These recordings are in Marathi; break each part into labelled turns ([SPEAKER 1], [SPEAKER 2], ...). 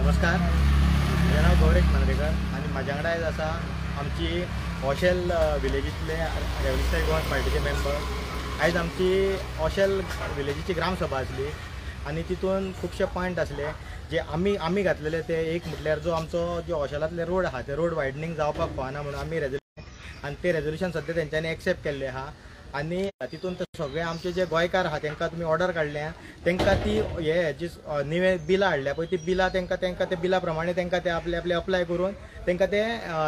[SPEAKER 1] नमस्कार, माझे नाव गौरेश मांद्रेकर आणि माझ्याकडे आज असा आमची ऑशेल विलेजीतले रेव्होल्युशनरी गोवा पार्टीचे मेंबर आयज आमची ऑशेल विलेजीची ग्रामसभा आसली आणि तितून खूबशे पॉयंट आसले जे आमी घातलेले ते एक म्हटल्यार जो आमचो जो ऑशेलातले रोड आहा ते रोड वायडनींग जावपाक पावना म्हणून आमी आणि ते रेजोल्युशन सध्या तेंच्यांनी एक्सेप्ट केल्ले आहा आणि तितून सगळे आमचे जे गोंयकार आहा तांकां तुमी ऑर्डर काडल्या तांकां ती जी निवे बिलां हाडल्या पळय ती बिलां तांकां ते बिला प्रमाणे तांकां ते आपले अप्लाय करून तांकां ते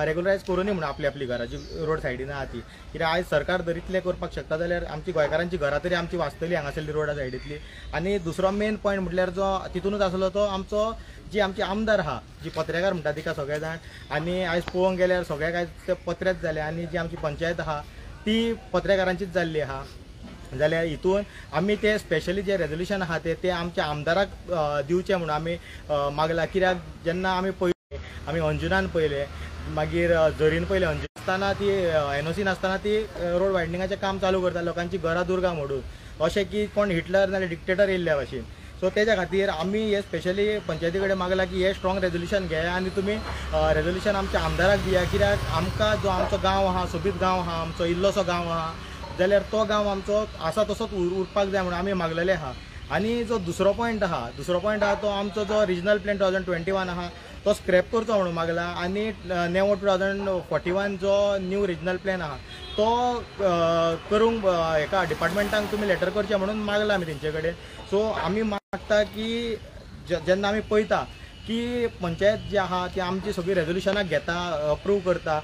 [SPEAKER 1] रेगुलरायज करूनय म्हणून आपली घरां जी रोड सायडीन आहा ती कित्याक आयज सरकार जर इतलें करपाक शकता जाल्यार आमची गोंयकारांची घरां तरी आमची वाचतली हांगासरली रोडा सायडींतली। आणि दुसरो मेन पॉयंट म्हटल्यार जो तितूनच आसलो तो आमचो जी आमची आमदार आहा जी पत्रेकार म्हणटा तिका सगळे जाण आणि आयज पळोवंक गेल्यार सगळ्याक आयज ते पत्रेच जाले आणि जी आमची पंचायत आहा ती पत्रेकारांचीच जाल्ली आहा। जाल्यार हितून आमी ते स्पेशली जे रेजोल्युशन आहा ते आमच्या आमदाराक दिवचे म्हणून आमी मागला। कित्याक जेन्ना आमी पयले आमी अंजुनान पयले मागीर झरीन पयले अंजून आसतना ती एनओसी नासतना ती रोड वायडनिंगाचें काम चालू करता लोकांची घरां दुर्गा मोडून अशें की कोण हिटलर नाल्यार डिक्टेटर येयल्ल्या भाशेन। सो तेज्या खातीर आमी हे स्पेशली पंचायती कडेन मागला की हे स्ट्रॉंग रेजोल्युशन घेया आणि तुमी रेजोल्युशन आमच्या आमदाराक दिया। कित्याक आमकां जो आमचो गांव आहा सोबीत गांव आहा आमचो इल्लोसो गांव आहा जाल्यार तो गांव आमचो आसा तसोच उरपाक जाय म्हणून आमी मागलेले आहा। आणि जो दुसरो पॉयंट आहा तो आमचो जो रिजनल प्लॅन 2021 आहा तो स्क्रॅप करचो म्हणून मागला आणि नेवो 2041 जो न्यू रिजनल प्लॅन आहा तो करूंक एका डिपार्टमेंटाक तुमी लेटर करचें म्हणून मागला आमी तेंचे कडेन। सो आमी मागता की जेन्ना आमी पळयता की पंचायत जी आहा ती आमची सगळी रेजोल्युशनां घेता अप्रूव करता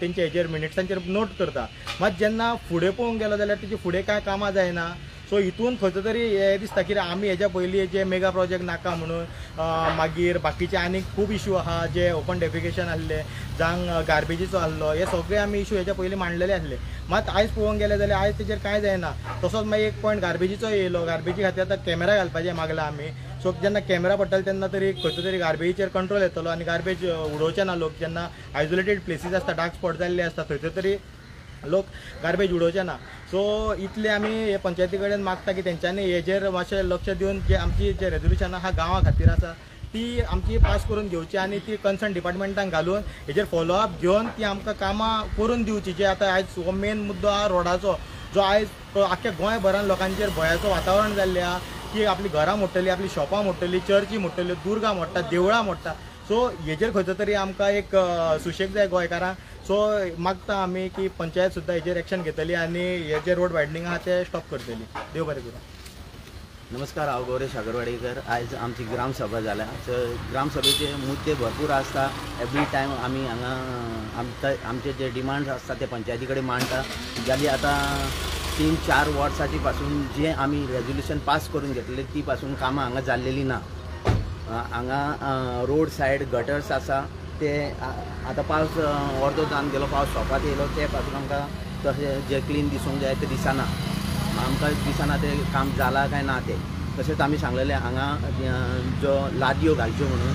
[SPEAKER 1] तेंचे हेजेर मिनिट्सांचेर नोट करता मात जेन्ना फुडें पळोवंक गेलो जाल्यार तेची फुडें कांय कामां जायना। सो हितून खंय तरी हे दिसता की आमी हेज्या पयलीं जे मेगा प्रोजेक्ट नाका म्हणून मागीर बाकीचे आनी खूब इशू आहा जे ओपन डेफिकेशन आसले जावं गार्बेजीचो आसलो हे सगळे आमी इशू हेच्या पयलीं मांडलेले आसले मात आयज पळोवंक गेले जाल्यार आयज तेजेर कांय जायना। तसोच मागीर एक पॉयंट गार्बेजीचो येयलो गार्बेजी खातीर आतां कॅमेरा घालपाचें मागला आमी। सो जेन्ना कॅमेरा पडटलो तेन्ना तरी खंय तरी गार्बेजीचेर कंट्रोल येतलो आणि गार्बेज उडोवचे ना लोक जेन्ना आयसोलेटेड प्लेसीस आसता डार्क स्पॉट जाल्ले आसता थंय तरी लोक गार्बेज उडोवचे ना। सो इतले आमी हे पंचायती कडेन मागता की तेंच्यांनी हेजेर मातशें लक्ष दिवन जे आमची जे रेजोल्युशन आहा गांवा खातीर आसा ती आमची पास करून घेवची आणि ती कन्सर्न डिपार्टमेंटाक घालून हेजेर फॉलोअप घेवन ती आमकां कामां करून दिवची। जे आतां आयज हो मेन मुद्दो आहा रोडाचो जो आयज आख्ख्या गोंयभरान लोकांचेर भयाचो वातावरण जाल्लें आहा की आपली घरां मोडटलीं आपली शॉपां मोडटलीं चर्ची मोडटल्यो दुर्गा मोडटा देवळां मोडटा। सो हेजेर खंय तरी आमकां एक सुशेग जाय गोंयकारांक। सो मागता आमी की पंचायत सुद्दां हेजेर एक्शन घेतली आणि हे जे रोड वायडनिंग आहा ते स्टॉप करतली। देव बरें करूं।
[SPEAKER 2] नमस्कार, हांव गौरेश आगरवाडीकर। आयज आमची ग्रामसभा जाल्या। ग्रामसभेचे मुद्दे भरपूर आसता। एवरी टायम आमी हांगा आमचे जे डिमांड्स आसता ते पंचायती कडेन मांडटा। जाली आतां 3-4 वर्सांची पासून जे आमी रेजोल्युशन पास करून घेतले ती पासून कामां हांगा जाल्लेली ना। हांगा रोड सायड गटर्स आसा ते आतां पावस अर्दो जावन गेलो पावस सोंपात येयलो ते पासून आमकां तशें जे क्लीन दिसूंक जाय ते दिसना। आमकां दिसना ते काम जाला काय ना ते। तशेंच आमी सांगलेलें हांगा जो लादयो घालच्यो म्हणून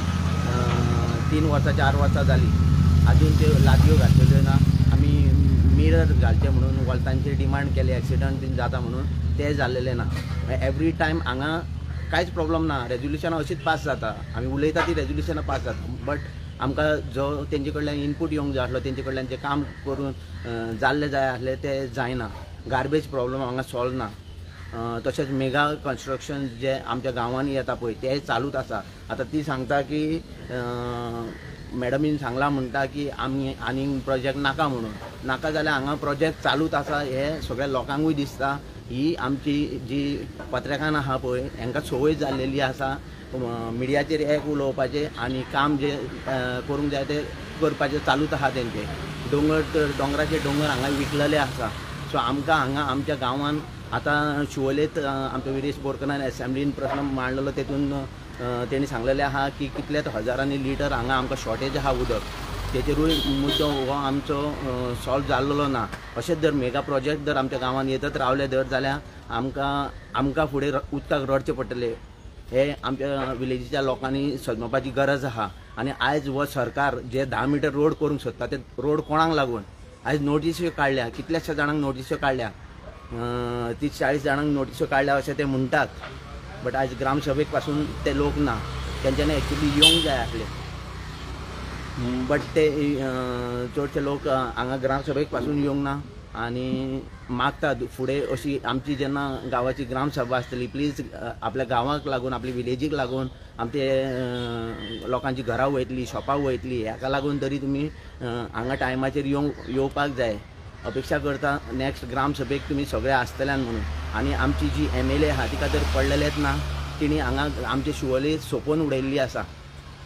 [SPEAKER 2] 3 वर्सां 4 वर्सां जाली आजून त्यो लादयो घातलेल्यो ना। आमी मिरर घालचे म्हणून वॉल्तांचेर डिमांड केले एक्सिडंट बीन जाता म्हणून ते जाल्लेले ना। एवरी टायम हांगा कांयच प्रॉब्लम ना, रेजोल्युशनां अशीच पास जाता। आमी उलयता ती रेजोल्युशनां पास जाता बट आमकां जो तेंचे कडल्यान इनपूट येवंक जाय आसलो तेंचे कडल्यान जे काम करून जाल्ले जाय आसले ते जायना। गार्बेज प्रॉब्लम हांगा सॉल्व ना। तशेंच मेगा कन्स्ट्रक्शन जे आमच्या गांवांनी येता पळय ते चालूच आसा। आतां ती सांगता की मॅडमीन सांगला म्हणटा की आमी आनीक प्रोजेक्ट नाका म्हणून। नाका जाल्यार हांगा प्रोजेक्ट चालूच आसा हे सगळ्या लोकांकूय दिसता। ही आमची जी पत्रकारां आहा पळय हांकां संवय जाल्लेली आसा मिडियाचेर एक उलोवपाचें आणि काम जे करूंक जाय ते करपाचें चालूच आहा तेंचे। दोंगराचे दोंगर हांगा विकलेले आसा। सो आमकां हांगा आमच्या गांवांत आतां शिवोलेत आमच्या विरेश बोरकरान एसेंब्लीन प्रश्न मांडलेलो तेतून तेणी सांगलेलें आहा की कितलेच हजारांनी लिटर हांगा आमकां शॉर्टेज आहा उदक। तेचेरूय मुद्दो हो आमचो सॉल्व जाल्लो ना। अशेंच जर मेगा प्रोजेक्ट जर आमच्या गांवांत येतच रावले जाल्यार आमकां फुडें उदकाक रडचें पडटलें। हे आमच्या विलेजीच्या लोकांनी समजपाची गरज आहा। आणि आयज हो सरकार जे 10 मीटर रोड करूंक सोदता ते रोड कोणाक लागून आयज नोटीसो काडल्या कितल्याशा जाणांक नोटीसो काडल्या 30-40 जाणांक नोटीसो काडल्या अशें ते म्हणटात बट आयज ग्रामसभेक पासून ते लोक ना। तेंच्यांनी एक्चुली येवंक जाय आसलें, बट ते चडशे लोक हांगा ग्रामसभेक पासून येवंक ना आनी मागतात फुडें अशी आमची जेन्ना गांवाची ग्रामसभा आसतली प्लीज आपल्या गांवाक लागून आपल्या विलेजीक लागून आमचे लोकांची घरां वयतली शॉपां वयतली हेका लागून तरी तुमी हांगा टायमाचेर येवपाक जाय. अपेक्षा करता नेक्स्ट ग्रामसभेक तुमी सगळे आसतल्यान म्हणून. आनी आमची जी MLA आहा तिका तर पडलेलेच ना, तिणी हांगा आमचे शिवोले सोंपोवन उडयल्ली आसा.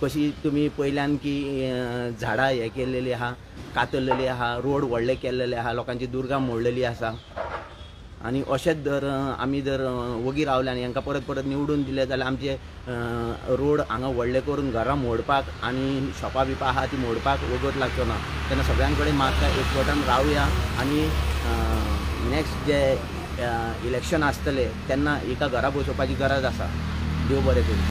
[SPEAKER 2] कशी तुमी पयल्यान की झाडां हे केल्लेली आहा, कातरलेली आहा, रोड व्हडले केल्लेले आहा, लोकांची दुर्गा मोडलेली आसा. आनी अशेंच जर आमी जर वगी रावले आनी हांकां परत परत निवडून दिले जाल्यार आमचे रोड हांगा व्हडले करून घरां मोडपाक आनी शॉपां बिपां आहा ती मोडपाक वगत लागचो ना. तेन्ना सगळ्यां कडेन मागता एकवटान रावया आनी नेक्स्ट जे इलेक्शन आसतले तेन्ना एका घरा बसोवपाची गरज आसा. देव बरें करूं.